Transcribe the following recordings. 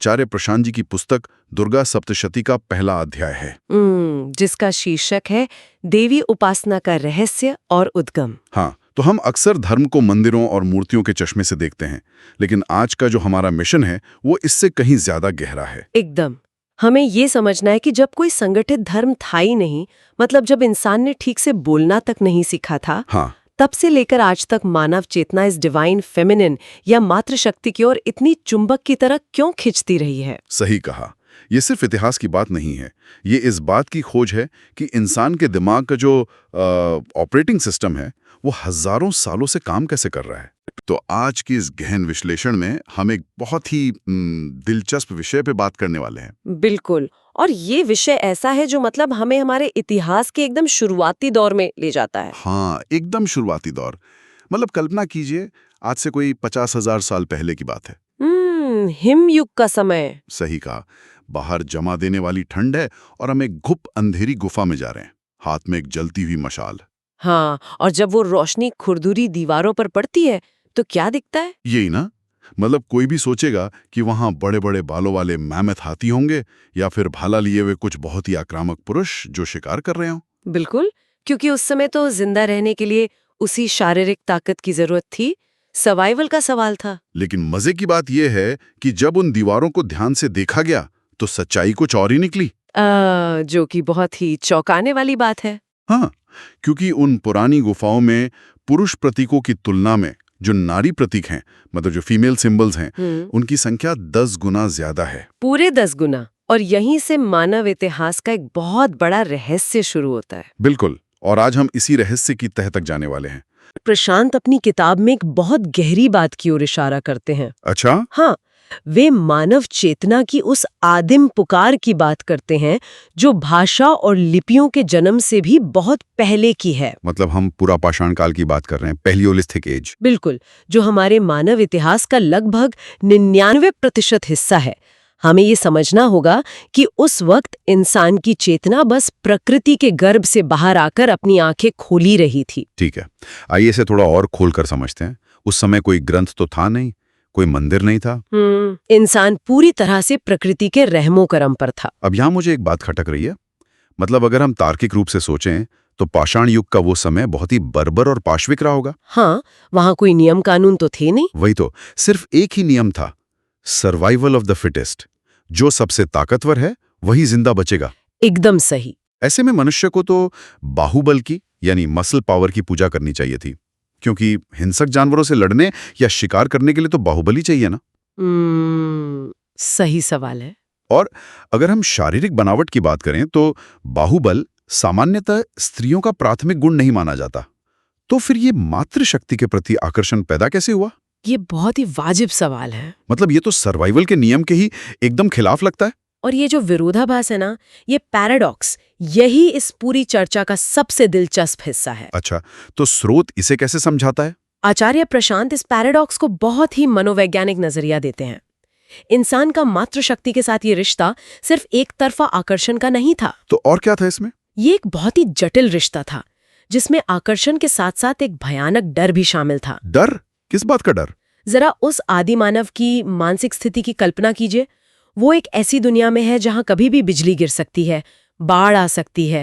आचार्य प्रशांत जी की पुस्तक दुर्गा सप्तशती का पहला अध्याय है। जिसका शीर्षक है देवी उपासना का रहस्य और उद्गम। हाँ, तो हम अक्सर धर्म को मंदिरों और मूर्तियों के चश्मे से देखते हैं, लेकिन आज का जो हमारा मिशन है वो इससे कहीं ज्यादा गहरा है। एकदम। हमें ये समझना है कि जब कोई संगठित धर्म था ही नहीं, मतलब जब इंसान ने ठीक से बोलना तक नहीं सीखा था, हाँ, तब से लेकर आज तक मानव चेतना इस डिवाइन फेमिनिन या मातृशक्ति की ओर इतनी चुंबक की तरह क्यों खिंचती रही है। सही कहा। ये सिर्फ इतिहास की बात नहीं है, ये इस बात की खोज है कि इंसान के दिमाग का जो ऑपरेटिंग सिस्टम है वो हजारों सालों से काम कैसे कर रहा है। तो आज की इस गहन विश्लेषण में हम एक बहुत ही दिलचस्प विषय पे बात करने वाले हैं। बिल्कुल। और ये विषय ऐसा है जो मतलब हमें हमारे इतिहास के एकदम शुरुआती दौर में ले जाता है। हाँ, एकदम शुरुआती दौर। मतलब कल्पना कीजिए, आज से कोई 50,000 साल पहले की बात है। हिमयुग का समय। सही कहा। बाहर जमा देने वाली ठंड है और हम एक घुप अंधेरी गुफा में जा रहे हैं, हाथ में एक जलती हुई मशाल। हाँ, और जब वो रोशनी खुरदुरी दीवारों पर पड़ती है तो क्या दिखता है? यही ना, मतलब कोई भी सोचेगा कि वहां बड़े बड़े बालों वाले मैमथ हाथी होंगे या फिर भाला लिए हुए कुछ बहुत ही आक्रामक पुरुष जो शिकार कर रहे हों। बिल्कुल, क्योंकि उस समय तो जिंदा रहने के लिए उसी शारीरिक ताकत की जरूरत थी। सर्वाइवल का सवाल था। लेकिन मजे की बात यह है कि जब उन दीवारों को ध्यान से देखा गया तो सच्चाई कुछ और ही निकली। जो कि बहुत ही चौंकाने वाली बात है। हाँ, क्योंकि उन पुरानी गुफाओं में पुरुष प्रतीकों की तुलना में जो नारी प्रतीक हैं, मतलब जो फीमेल सिंबल्स हैं, उनकी संख्या 10 गुना ज्यादा है। पूरे 10 गुना। और यहीं से मानव इतिहास का एक बहुत बड़ा रहस्य शुरू होता है। बिल्कुल, और आज हम इसी रहस्य की तह तक जाने वाले हैं। प्रशांत अपनी किताब में एक बहुत गहरी बात की ओर इशारा करते हैं। अच्छा? हाँ, वे मानव चेतना की उस आदिम पुकार की बात करते हैं जो भाषा और लिपियों के जन्म से भी बहुत पहले की है। मतलब हम पूरा पाषाण काल की बात कर रहे हैं, पैलियोलिथिक एज। बिल्कुल, जो हमारे मानव इतिहास का लगभग 99% हिस्सा है। हमें ये समझना होगा कि उस वक्त इंसान की चेतना बस प्रकृति के गर्भ से बाहर आकर अपनी आंखें खोली रही थी। ठीक है, आइए इसे थोड़ा और खोलकर समझते हैं। उस समय कोई ग्रंथ तो था नहीं, कोई मंदिर नहीं था। इंसान पूरी तरह से प्रकृति के रहमो करम पर था। अब यहाँ मुझे एक बात खटक रही है। मतलब अगर हम तार्किक रूप से सोचें तो पाषाण युग का वो समय बहुत ही बर्बर और पाशविक रहा होगा। हाँ, वहाँ कोई नियम कानून तो थे नहीं। वही तो, सिर्फ एक ही नियम था, सर्वाइवल ऑफ द फिटेस्ट। जो सबसे ताकतवर है वही जिंदा बचेगा। एकदम सही। ऐसे में मनुष्य को तो बाहुबल की यानी मसल पावर की पूजा करनी चाहिए थी, क्योंकि हिंसक जानवरों से लड़ने या शिकार करने के लिए तो बाहुबल ही चाहिए ना। सही सवाल है। और अगर हम शारीरिक बनावट की बात करें तो बाहुबल सामान्यतः स्त्रियों का प्राथमिक गुण नहीं माना जाता। तो फिर ये मातृशक्ति के प्रति आकर्षण पैदा कैसे हुआ? ये बहुत ही वाजिब सवाल है। मतलब ये तो सर्वाइवल के नियम के ही एकदम खिलाफ लगता है। और ये जो विरोधाभास है ना, ये पैराडॉक्स, यही इस पूरी चर्चा का सबसे दिलचस्प हिस्सा है। अच्छा, तो स्रोत इसे कैसे समझाता है? आचार्य प्रशांत इस पैराडॉक्स को बहुत ही मनोवैज्ञानिक नजरिया देते हैं। इंसान का मातृशक्ति के साथ ये रिश्ता सिर्फ एक तरफा आकर्षण का नहीं था। तो और क्या था इसमें? ये एक बहुत ही जटिल रिश्ता था, जिसमें आकर्षण के साथ साथ एक भयानक डर भी शामिल था। डर? किस बात का डर? जरा उस आदि मानव की मानसिक स्थिति की कल्पना कीजिए। वो एक ऐसी दुनिया में है जहां कभी भी बिजली गिर सकती है, बाढ़ आ सकती है,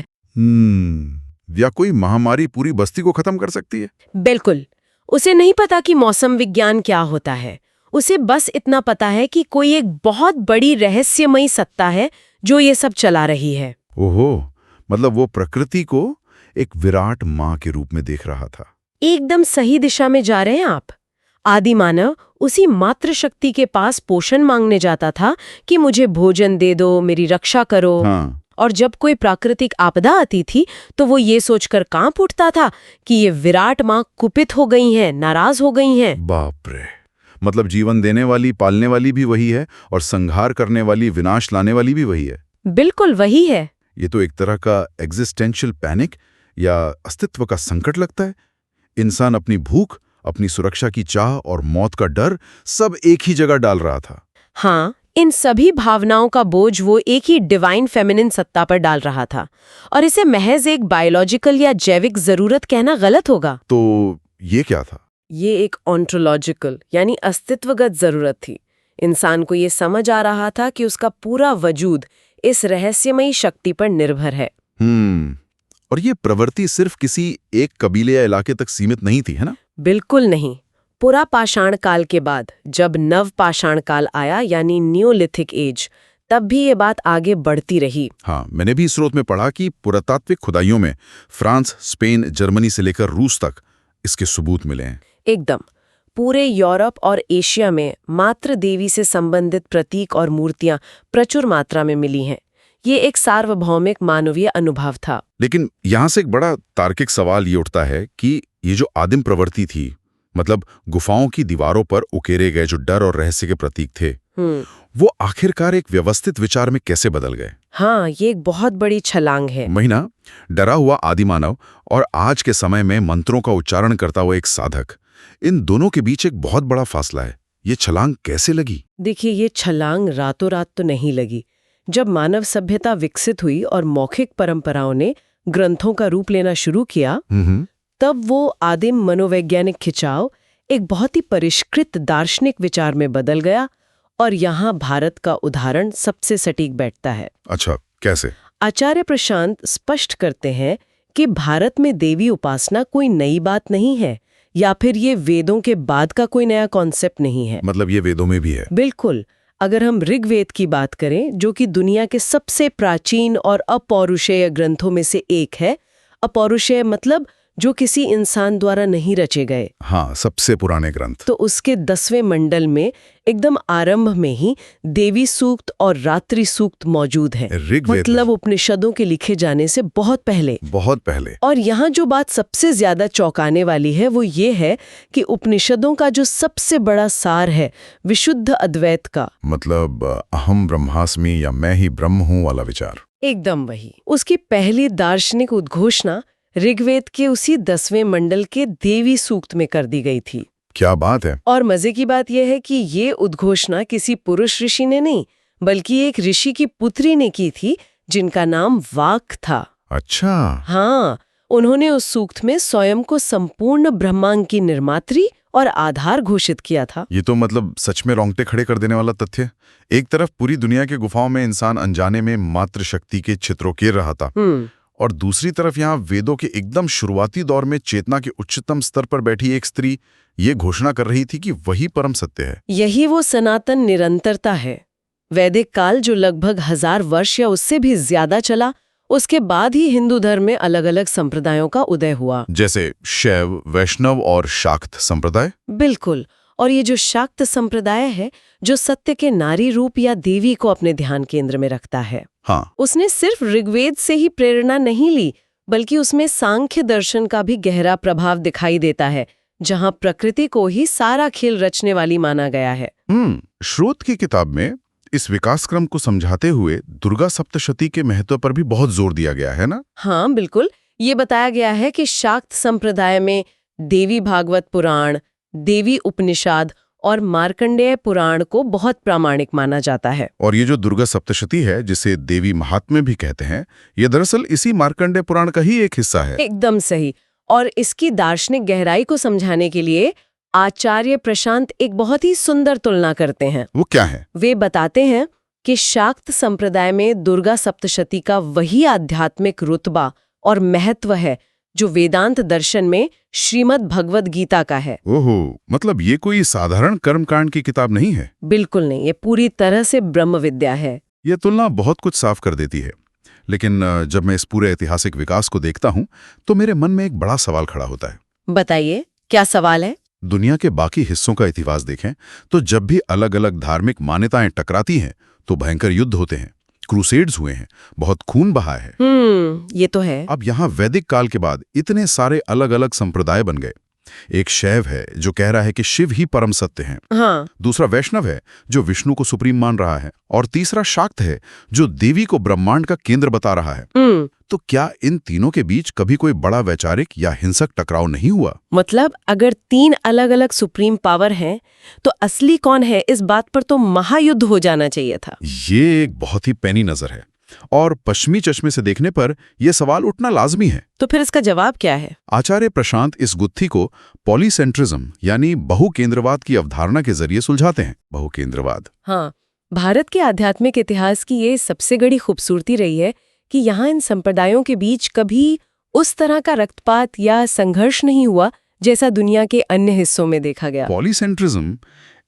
या कोई महामारी पूरी बस्ती को खत्म कर सकती है। बिल्कुल। उसे नहीं पता कि मौसम विज्ञान क्या होता है। उसे बस इतना पता है कि कोई एक बहुत बड़ी रहस्यमयी सत्ता है जो ये सब चला रही है। ओहो, मतलब वो प्रकृति को एक विराट माँ के रूप में देख रहा था। एकदम सही दिशा में जा रहे हैं आप। आदि मानव उसी मातृशक्ति के पास पोषण मांगने जाता था कि मुझे भोजन दे दो, मेरी रक्षा करो। हाँ। और जब कोई प्राकृतिक आपदा आती थी तो वो ये सोचकर कांप उठता था कि ये विराट माँ कुपित हो गई हैं, नाराज हो गई हैं। बाप रे, मतलब जीवन देने वाली, पालने वाली भी वही है और संहार करने वाली, विनाश लाने वाली भी वही है। बिल्कुल वही है। ये तो एक तरह का एग्जिस्टेंशियल पैनिक या अस्तित्व का संकट लगता है। इंसान अपनी भूख, अपनी सुरक्षा की चाह और मौत का डर सब एक ही जगह डाल रहा था। हाँ, इन सभी भावनाओं का बोझ वो एक ही डिवाइन फेमिनिन सत्ता पर डाल रहा था। और इसे महज एक बायोलॉजिकल या जैविक जरूरत कहना गलत होगा। तो ये क्या था? ये एक ऑन्टोलॉजिकल यानी अस्तित्वगत जरूरत थी। इंसान को ये समझ आ रहा था कि उसका पूरा वजूद इस रहस्यमयी शक्ति पर निर्भर है। और ये प्रवृत्ति सिर्फ किसी एक कबीले या इलाके तक सीमित नहीं थी, है ना? बिल्कुल नहीं। पूरा पाषाण काल के बाद जब नव पाषाण काल आया यानी न्यूलिथिक एज, तब भी ये बात आगे बढ़ती रही। हाँ, मैंने भी इस स्रोत में पढ़ा कि पुरातात्विक खुदाइयों में फ्रांस, स्पेन, जर्मनी से लेकर रूस तक इसके सबूत मिले हैं। एकदम। पूरे यूरोप और एशिया में मातृ देवी से संबंधित प्रतीक और मूर्तियां प्रचुर मात्रा में मिली हैं। ये एक सार्वभौमिक मानवीय अनुभव था। लेकिन यहाँ से एक बड़ा तार्किक सवाल ये उठता है कि ये जो आदिम प्रवृत्ति थी, मतलब गुफाओं की दीवारों पर उकेरे गए जो डर और रहस्य के प्रतीक थे, वो आखिरकार एक व्यवस्थित विचार में कैसे बदल गए? हाँ, ये एक बहुत बड़ी छलांग है। महीना डरा हुआ आदिमानव और आज के समय में मंत्रों का उच्चारण करता हुआ एक साधक, इन दोनों के बीच एक बहुत बड़ा फासला है। ये छलांग कैसे लगी? देखिए, ये छलांग रातों रात तो नहीं लगी। जब मानव सभ्यता विकसित हुई और मौखिक परंपराओं ने ग्रंथों का रूप लेना शुरू किया, तब वो आदिम मनोवैज्ञानिक खिंचाव एक बहुत ही परिष्कृत दार्शनिक विचार में बदल गया। और यहाँ भारत का उदाहरण सबसे सटीक बैठता है। अच्छा, कैसे? आचार्य प्रशांत स्पष्ट करते हैं कि भारत में देवी उपासना कोई नई बात नहीं है या फिर ये वेदों के बाद का कोई नया कॉन्सेप्ट नहीं है। मतलब ये वेदों में भी है? बिल्कुल। अगर हम ऋग्वेद की बात करें, जो कि दुनिया के सबसे प्राचीन और अपौरुषेय ग्रंथों में से एक है। अपौरुषेय मतलब जो किसी इंसान द्वारा नहीं रचे गए। हाँ, सबसे पुराने ग्रंथ। तो उसके 10वें मंडल में एकदम आरंभ में ही देवी सूक्त और रात्रि सूक्त मौजूद है। मतलब उपनिषदों के लिखे जाने से बहुत पहले। बहुत पहले। और यहाँ जो बात सबसे ज्यादा चौंकाने वाली है वो ये है कि उपनिषदों का जो सबसे बड़ा सार है विशुद्ध अद्वैत का, मतलब अहम ब्रह्मास्मि या मैं ही ब्रह्म हूँ वाला विचार, एकदम वही, उसकी पहली दार्शनिक उद्घोषणा ऋग्वेद के उसी 10वें मंडल के देवी सूक्त में कर दी गई थी। क्या बात है। और मजे की बात यह है कि ये उद्घोषणा किसी पुरुष ऋषि ने नहीं, बल्कि एक ऋषि की पुत्री ने की थी जिनका नाम वाक था। अच्छा। हाँ, उन्होंने उस सूक्त में स्वयं को संपूर्ण ब्रह्मांड की निर्मात्री और आधार घोषित किया था। ये तो मतलब सच में रोंगटे खड़े कर देने वाला तथ्य। एक तरफ पूरी दुनिया के गुफाओं में इंसान अनजाने में मातृ शक्ति के चित्रों केर रहा था, और दूसरी तरफ यहाँ वेदों के एकदम शुरुआती दौर में चेतना के उच्चतम स्तर पर बैठी एक स्त्री ये घोषणा कर रही थी कि वही परम सत्य है। यही वो सनातन निरंतरता है। वैदिक काल जो लगभग 1000 वर्ष या उससे भी ज्यादा चला, उसके बाद ही हिंदू धर्म में अलग अलग संप्रदायों का उदय हुआ, जैसे शैव, वैष्णव और शाक्त संप्रदाय। बिल्कुल। और ये जो शाक्त संप्रदाय है, जो सत्य के नारी रूप या देवी को अपने ध्यान केंद्र में रखता है, हाँ, उसने सिर्फ ऋग्वेद से ही प्रेरणा नहीं ली, बल्कि उसमें सांख्य दर्शन का भी गहरा प्रभाव दिखाई देता है, जहां प्रकृति को ही सारा खेल रचने वाली माना गया है। श्रोत की किताब में इस विकास क्रम को समझाते हुए दुर्गा सप्तशती के महत्व पर भी बहुत जोर दिया गया है ना? हाँ, बिल्कुल। ये बताया गया है कि शाक्त संप्रदाय में देवी भागवत पुराण, देवी उपनिषद और मार्कंडेय पुराण को बहुत प्रामाणिक माना जाता है। और ये जो दुर्गा सप्तशती है, जिसे देवी महात्म्य भी कहते हैं, ये दरअसल इसी मार्कंडेय पुराण का ही एक हिस्सा है। एकदम सही। और इसकी दार्शनिक गहराई को समझाने के लिए आचार्य प्रशांत एक बहुत ही सुंदर तुलना करते हैं। वो क्या है? वे बताते हैं कि शाक्त संप्रदाय में दुर्गा सप्तशती का वही आध्यात्मिक रुतबा और महत्व है जो वेदांत दर्शन में श्रीमद् भगवद गीता का है। ओहो, मतलब ये कोई साधारण कर्मकांड की किताब नहीं है? बिल्कुल नहीं, ये पूरी तरह से ब्रह्म विद्या है। ये तुलना बहुत कुछ साफ कर देती है। लेकिन जब मैं इस पूरे ऐतिहासिक विकास को देखता हूँ तो मेरे मन में एक बड़ा सवाल खड़ा होता है। बताइए, क्या सवाल है? दुनिया के बाकी हिस्सों का इतिहास देखें तो जब भी अलग अलग धार्मिक मान्यताएं टकराती हैं तो भयंकर युद्ध होते हैं, क्रूसेड्स हुए हैं, बहुत खून बहा है। ये तो है। अब यहाँ वैदिक काल के बाद इतने सारे अलग अलग संप्रदाय बन गए। एक शैव है जो कह रहा है कि शिव ही परम सत्य हैं। हाँ। दूसरा वैष्णव है जो विष्णु को सुप्रीम मान रहा है, और तीसरा शाक्त है जो देवी को ब्रह्मांड का केंद्र बता रहा है। तो क्या इन तीनों के बीच कभी कोई बड़ा वैचारिक या हिंसक टकराव नहीं हुआ? मतलब अगर 3 अलग अलग सुप्रीम पावर हैं, तो असली कौन है, इस बात पर तो महायुद्ध हो जाना चाहिए था। ये एक बहुत ही पैनी नजर है। और पश्चिमी चश्मे से देखने पर यह सवाल उठना लाजमी है। तो फिर इसका जवाब क्या है? आचार्य प्रशांत इस गुत्थी को पॉलीसेंट्रिज्म यानी बहुकेंद्रवाद की अवधारणा के जरिए सुलझाते हैं। बहुकेंद्रवाद। हाँ, भारत के आध्यात्मिक इतिहास की ये सबसे बड़ी खूबसूरती रही है कि यहाँ इन संप्रदायों के बीच कभी उस तरह का रक्तपात या संघर्ष नहीं हुआ जैसा दुनिया के अन्य हिस्सों में देखा गया। पॉलीसेंट्रिज्म,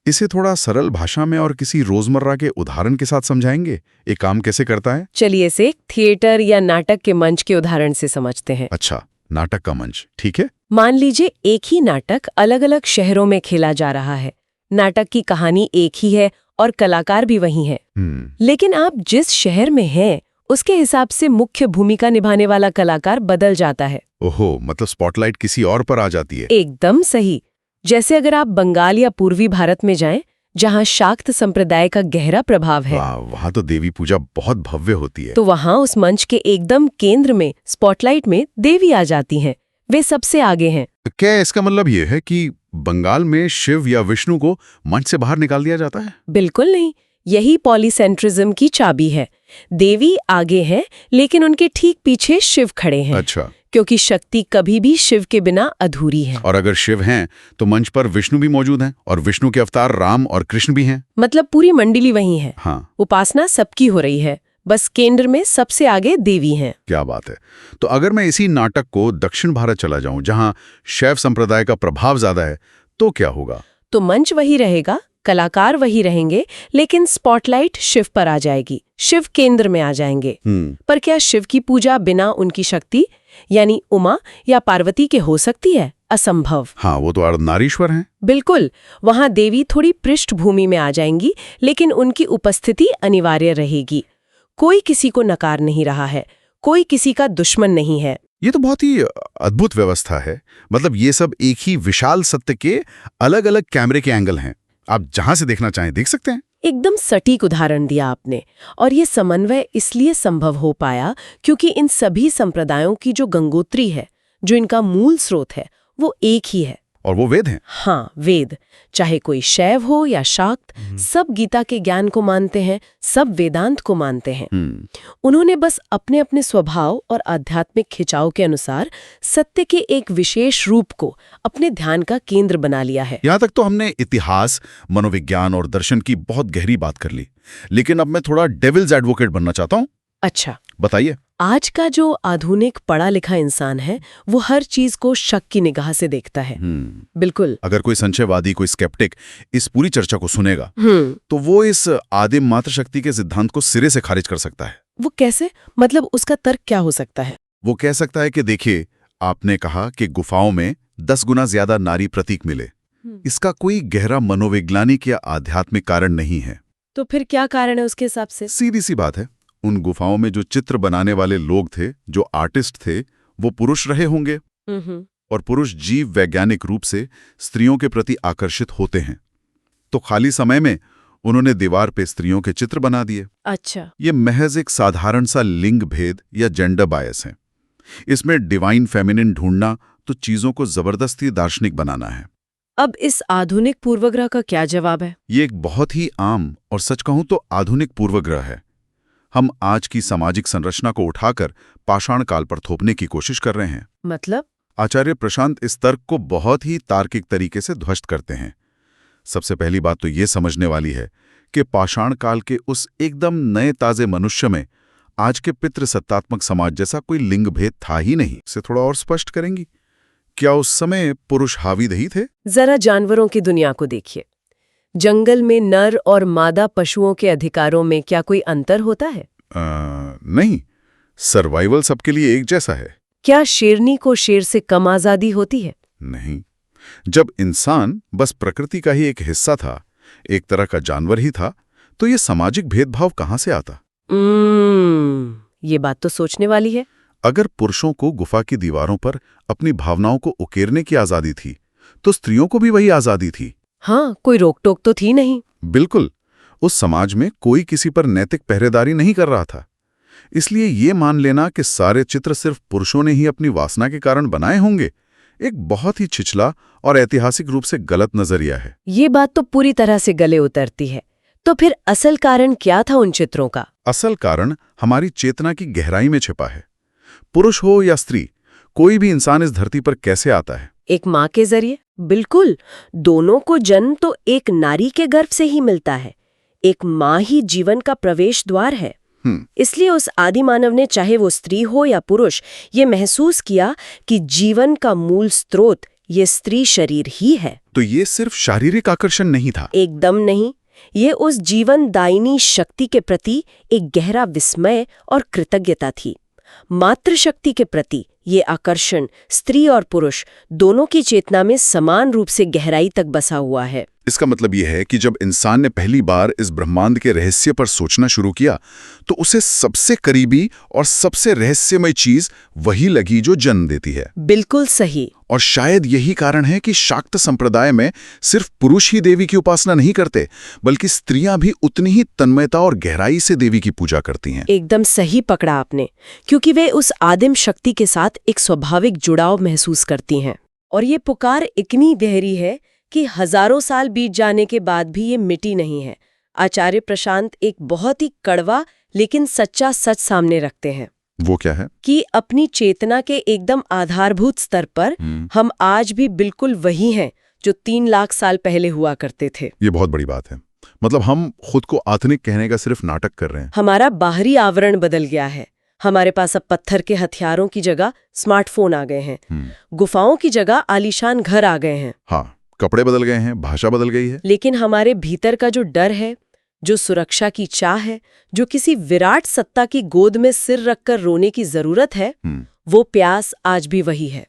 इसे थोड़ा सरल भाषा में और किसी रोजमर्रा के उदाहरण के साथ समझाएंगे? एक काम कैसे करता है? चलिए इसे थिएटर या नाटक के मंच के उदाहरण से समझते हैं। अच्छा, नाटक का मंच, ठीक है। मान लीजिए एक ही नाटक अलग-अलग शहरों में खेला जा रहा है। नाटक की कहानी एक ही है और कलाकार भी वही हैं। लेकिन आप जिस शहर में हैं, उसके हिसाब से मुख्य भूमिका निभाने वाला कलाकार बदल जाता है। ओहो, मतलब स्पॉटलाइट किसी और पर आ जाती है। एकदम सही। जैसे अगर आप बंगाल या पूर्वी भारत में जाएं, जहां शाक्त संप्रदाय का गहरा प्रभाव है, वहां तो देवी पूजा बहुत भव्य होती है। तो वहां उस मंच के एकदम केंद्र में स्पॉटलाइट में देवी आ जाती हैं। वे सबसे आगे हैं। क्या इसका मतलब ये है कि बंगाल में शिव या विष्णु को मंच से बाहर निकाल दिया जाता है? बिल्कुल नहीं। यही पॉलीसेंट्रिज्म की चाबी है। देवी आगे हैं, लेकिन उनके ठीक पीछे शिव खड़े हैं। अच्छा। क्योंकि शक्ति कभी भी शिव के बिना अधूरी है। और अगर शिव हैं, तो मंच पर विष्णु भी मौजूद हैं, और विष्णु के अवतार राम और कृष्ण भी हैं। मतलब पूरी मंडली वही है। हाँ। उपासना सबकी हो रही है, बस केंद्र में सबसे आगे देवी हैं। क्या बात है। तो अगर मैं इसी नाटक को दक्षिण भारत चला जाऊं, जहां शैव संप्रदाय का प्रभाव ज्यादा है, तो क्या होगा? तो मंच वही रहेगा, कलाकार वही रहेंगे, लेकिन स्पॉटलाइट शिव पर आ जाएगी। शिव केंद्र में आ जाएंगे। पर क्या शिव की पूजा बिना उनकी शक्ति यानी उमा या पार्वती के हो सकती है? असंभव। हाँ, वो तो अर्धनारीश्वर हैं। बिल्कुल। वहां देवी थोड़ी पृष्ठभूमि में आ जाएंगी, लेकिन उनकी उपस्थिति अनिवार्य रहेगी। कोई किसी को नकार नहीं रहा है, कोई किसी का दुश्मन नहीं है। ये तो बहुत ही अद्भुत व्यवस्था है। मतलब ये सब एक ही विशाल सत्य के अलग अलग कैमरे के एंगल हैं। आप जहां से देखना चाहें देख सकते हैं। एकदम सटीक उदाहरण दिया आपने। और ये समन्वय इसलिए संभव हो पाया क्योंकि इन सभी संप्रदायों की जो गंगोत्री है, जो इनका मूल स्रोत है, वो एक ही है। और वो वेद हैं। हाँ, वेद। चाहे कोई शैव हो या शाक्त, सब गीता के ज्ञान को मानते हैं, सब वेदांत को मानते हैं। उन्होंने बस अपने अपने स्वभाव और आध्यात्मिक खिंचाव के अनुसार सत्य के एक विशेष रूप को अपने ध्यान का केंद्र बना लिया है। यहाँ तक तो हमने इतिहास, मनोविज्ञान और दर्शन की बहुत गहरी बात कर ली, लेकिन अब मैं थोड़ा डेविल्स एडवोकेट बनना चाहता हूँ। अच्छा, बताइए। आज का जो आधुनिक पढ़ा लिखा इंसान है, वो हर चीज को शक की निगाह से देखता है। बिल्कुल। अगर कोई संशयवादी, कोई स्केप्टिक इस पूरी चर्चा को सुनेगा, तो वो इस आदिम मात्र शक्ति के सिद्धांत को सिरे से खारिज कर सकता है। वो कैसे? मतलब उसका तर्क क्या हो सकता है? वो कह सकता है कि देखिए, आपने कहा कि गुफाओं में 10 गुना ज्यादा नारी प्रतीक मिले। इसका कोई गहरा मनोवैज्ञानिक या आध्यात्मिक कारण नहीं है। तो फिर क्या कारण है उसके हिसाब से? सीधी सी बात है, उन गुफाओं में जो चित्र बनाने वाले लोग थे, जो आर्टिस्ट थे, वो पुरुष रहे होंगे। और पुरुष जीव वैज्ञानिक रूप से स्त्रियों के प्रति आकर्षित होते हैं, तो खाली समय में उन्होंने दीवार पे स्त्रियों के चित्र बना दिए। अच्छा। ये महज एक साधारण सा लिंग भेद या जेंडर बायस है। इसमें डिवाइन फेमिनिन ढूंढना तो चीजों को जबरदस्ती दार्शनिक बनाना है। अब इस आधुनिक पूर्वग्रह का क्या जवाब है? ये एक बहुत ही आम और सच कहूं तो आधुनिक पूर्वग्रह है। हम आज की सामाजिक संरचना को उठाकर पाषाण काल पर थोपने की कोशिश कर रहे हैं। मतलब? आचार्य प्रशांत इस तर्क को बहुत ही तार्किक तरीके से ध्वस्त करते हैं। सबसे पहली बात तो ये समझने वाली है कि पाषाण काल के उस एकदम नए ताजे मनुष्य में आज के पितृसत्तात्मक समाज जैसा कोई लिंग भेद था ही नहीं। इसे थोड़ा और स्पष्ट करेंगी? क्या उस समय पुरुष हावी दही थे? जरा जानवरों की दुनिया को देखिए। जंगल में नर और मादा पशुओं के अधिकारों में क्या कोई अंतर होता है? नहीं, सर्वाइवल सबके लिए एक जैसा है। क्या शेरनी को शेर से कम आजादी होती है? नहीं। जब इंसान बस प्रकृति का ही एक हिस्सा था, एक तरह का जानवर ही था, तो ये सामाजिक भेदभाव कहाँ से आता? ये बात तो सोचने वाली है। अगर पुरुषों को गुफा की दीवारों पर अपनी भावनाओं को उकेरने की आजादी थी, तो स्त्रियों को भी वही आजादी थी। हाँ, कोई रोक टोक तो थी नहीं। बिल्कुल। उस समाज में कोई किसी पर नैतिक पहरेदारी नहीं कर रहा था। इसलिए ये मान लेना कि सारे चित्र सिर्फ पुरुषों ने ही अपनी वासना के कारण बनाए होंगे, एक बहुत ही छिछला और ऐतिहासिक रूप से गलत नजरिया है। ये बात तो पूरी तरह से गले उतरती है। तो फिर असल कारण क्या था उन चित्रों का? असल कारण हमारी चेतना की गहराई में छिपा है। पुरुष हो या स्त्री, कोई भी इंसान इस धरती पर कैसे आता है? एक माँ के जरिए? बिल्कुल। दोनों को जन्म तो एक नारी के गर्भ से ही मिलता है। एक माँ ही जीवन का प्रवेश द्वार है। इसलिए उस आदि मानव ने, चाहे वो स्त्री हो या पुरुष, ये महसूस किया कि जीवन का मूल स्रोत ये स्त्री शरीर ही है। तो ये सिर्फ शारीरिक आकर्षण नहीं था? एकदम नहीं। ये उस जीवन दायिनी शक्ति के प्रति एक गहरा विस्मय और कृतज्ञता थी। मातृशक्ति के प्रति ये आकर्षण स्त्री और पुरुष दोनों की चेतना में समान रूप से गहराई तक बसा हुआ है। इसका मतलब यह है कि जब इंसान ने पहली बार इस ब्रह्मांड के रहस्य पर सोचना शुरू किया, तो उसे सबसे करीबी और सबसे रहस्यमय चीज वही लगी जो जन्म देती है। बिल्कुल सही। और शायद यही कारण है कि शाक्त संप्रदाय में सिर्फ पुरुष ही देवी की उपासना नहीं करते, बल्कि स्त्रियां भी उतनी ही तन्मयता और गहराई से देवी की पूजा करती हैं। एकदम सही पकड़ा आपने, क्योंकि वे उस आदिम शक्ति के साथ एक स्वाभाविक जुड़ाव महसूस करती हैं। और ये पुकार इतनी गहरी है कि हजारों साल बीत जाने के बाद भी ये मिटी नहीं है। आचार्य प्रशांत एक बहुत ही कड़वा लेकिन सच्चा सच सामने रखते हैं। वो क्या है? कि अपनी चेतना के एकदम आधारभूत स्तर पर हम आज भी बिल्कुल वही हैं जो 3 लाख साल पहले हुआ करते थे। ये बहुत बड़ी बात है। मतलब हम खुद को आधुनिक कहने का सिर्फ नाटक कर रहे हैं। हमारा बाहरी आवरण बदल गया है। हमारे पास अब पत्थर के हथियारों की जगह स्मार्टफोन आ गए हैं। गुफाओं की जगह आलीशान घर आ गए हैं। हाँ, कपड़े बदल गए हैं, भाषा बदल गई है। लेकिन हमारे भीतर का जो डर है, जो सुरक्षा की चाह है, जो किसी विराट सत्ता की गोद में सिर रखकर रोने की जरूरत है, वो प्यास आज भी वही है।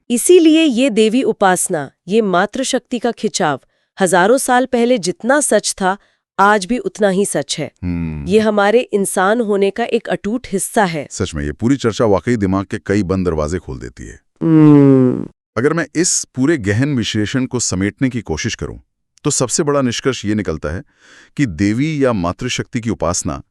इसीलिए ये देवी उपासना, ये मातृशक्ति का खिंचाव हजारों साल पहले जितना सच था, आज भी उतना ही सच है। ये हमारे इंसान होने का एक अटूट हिस्सा है। सच में ये पूरी चर्चा वाकई दिमाग के कई बंद दरवाजे खोल देती है। अगर मैं इस पूरे गहन विश्लेषण को समेटने की कोशिश करूं, तो सबसे बड़ा निष्कर्ष ये निकलता है कि देवी या मातृशक्ति की उपासना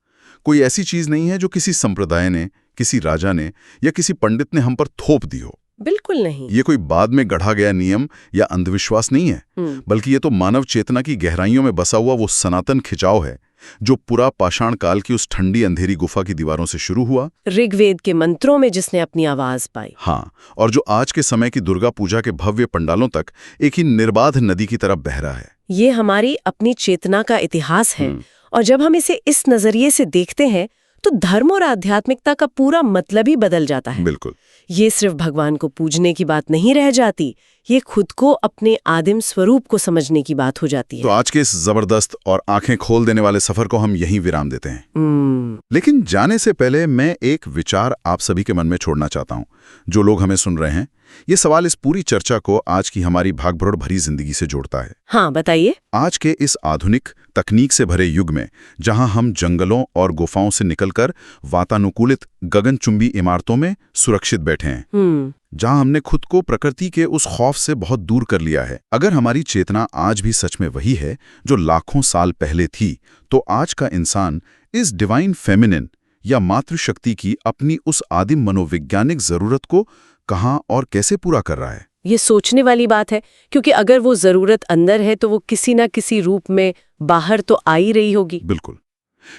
कोई ऐसी चीज नहीं है जो किसी संप्रदाय ने, किसी राजा ने या किसी पंडित ने हम पर थोप दी हो। बिल्कुल नहीं। ये कोई बाद में गढ़ा गया नियम या अंधविश्वास नहीं है, बल्कि ये तो मानव चेतना की गहराइयों में बसा हुआ वो सनातन खिंचाव है जो पूरा पाषाण काल की उस ठंडी अंधेरी गुफा की दीवारों से शुरू हुआ, ऋग्वेद के मंत्रों में जिसने अपनी आवाज पाई। हाँ, और जो आज के समय की दुर्गा पूजा के भव्य पंडालों तक एक ही निर्बाध नदी की तरफ बह रहा है। ये हमारी अपनी चेतना का इतिहास है। और जब हम इसे इस नजरिए से देखते हैं, तो धर्म और आध्यात्मिकता का पूरा मतलब ही बदल जाता है। बिल्कुल। ये सिर्फ भगवान को पूजने की बात नहीं रह जाती, ये खुद को अपने आदिम स्वरूप को समझने की बात हो जाती है। तो आज के इस जबरदस्त और आंखें खोल देने वाले सफर को हम यहीं विराम देते हैं। लेकिन जाने से पहले मैं एक विचार आप सभी के मन में छोड़ना चाहता हूं। जो लोग हमें सुन रहे हैं, ये सवाल इस पूरी चर्चा को आज की हमारी भागभौड़ भरी जिंदगी से जोड़ता है। हाँ, बताइए। आज के इस आधुनिक तकनीक से भरे युग में, जहां हम जंगलों और गुफाओं से निकलकर वातानुकूलित गगनचुंबी इमारतों में सुरक्षित बैठे हैं, जहां हमने खुद को प्रकृति के उस खौफ से बहुत दूर कर लिया है, अगर हमारी चेतना आज भी सच में वही है जो लाखों साल पहले थी, तो आज का इंसान इस डिवाइन फेमिनिन या मातृशक्ति की अपनी उस आदिम मनोवैज्ञानिक जरूरत को कहां और कैसे पूरा कर रहा है? ये सोचने वाली बात है, क्योंकि अगर वो जरूरत अंदर है तो वो किसी न किसी रूप में बाहर तो आ ही रही होगी। बिल्कुल।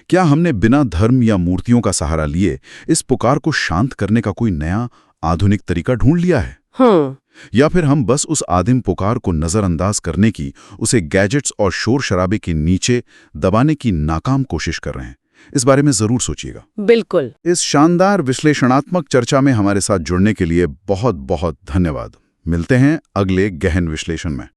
क्या हमने बिना धर्म या मूर्तियों का सहारा लिए इस पुकार को शांत करने का कोई नया आधुनिक तरीका ढूंढ लिया है? या फिर हम बस उस आदिम पुकार को नजरअंदाज करने की, उसे गैजेट्स और शोर शराबे के नीचे दबाने की नाकाम कोशिश कर रहे हैं? इस बारे में जरूर सोचिएगा। बिल्कुल। इस शानदार विश्लेषणात्मक चर्चा में हमारे साथ जुड़ने के लिए बहुत बहुत धन्यवाद। मिलते हैं अगले गहन विश्लेषण में।